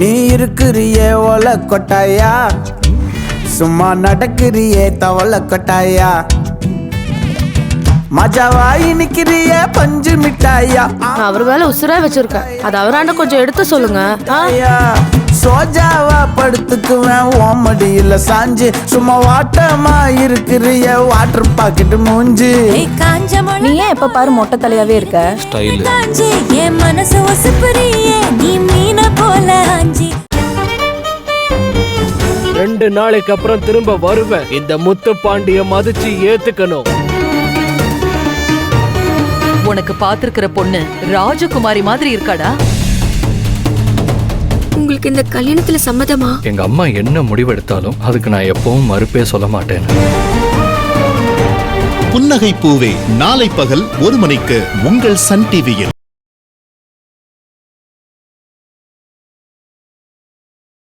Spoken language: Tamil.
நீ இருக்கிறியே ஓல கொட்டாயா, சும்மா நடக்கிறியே தவள கொட்டாயா, மஜாவாயி நிக்கிறியே பஞ்சு மிட்டாயா. நான் அவர் வேலை உசுரா வச்சிருக்கேன், அது அவராண்ட கொஞ்சம் எடுத்து சொல்லுங்க. சோஜாவா படுத்துக்குவேன் ஓமடியில சாஞ்சு, சும்மா வாட்டமா இருக்கிறிய வாட்டர் பாக்கெட் மூஞ்சி. நீ ஏன் எப்ப பாரு மொட்டை தலையாவே இருக்க? ஸ்டைல். என் மனசு ஒசுப்புறியே நீ மீன போல ஆஞ்சி. 2 நாளைக்கு அப்புறம் திரும்ப வருவேன். இந்த முத்து பாண்டிய மதிச்சு ஏத்துக்கணும். உனக்கு பாத்துருக்கிற பொண்ணு ராஜகுமாரி மாதிரி இருக்காடா. உங்களுக்கு இந்த கல்யாணத்துல சம்மதமா? எங்க அம்மா என்ன முடிவெடுத்தாலும் அதுக்கு நான் எப்பவும் மறுப்பே சொல்ல மாட்டேன். புன்னகை பூவே நாளை பகல் 1 மணிக்கு உங்கள் சன் டிவியில்.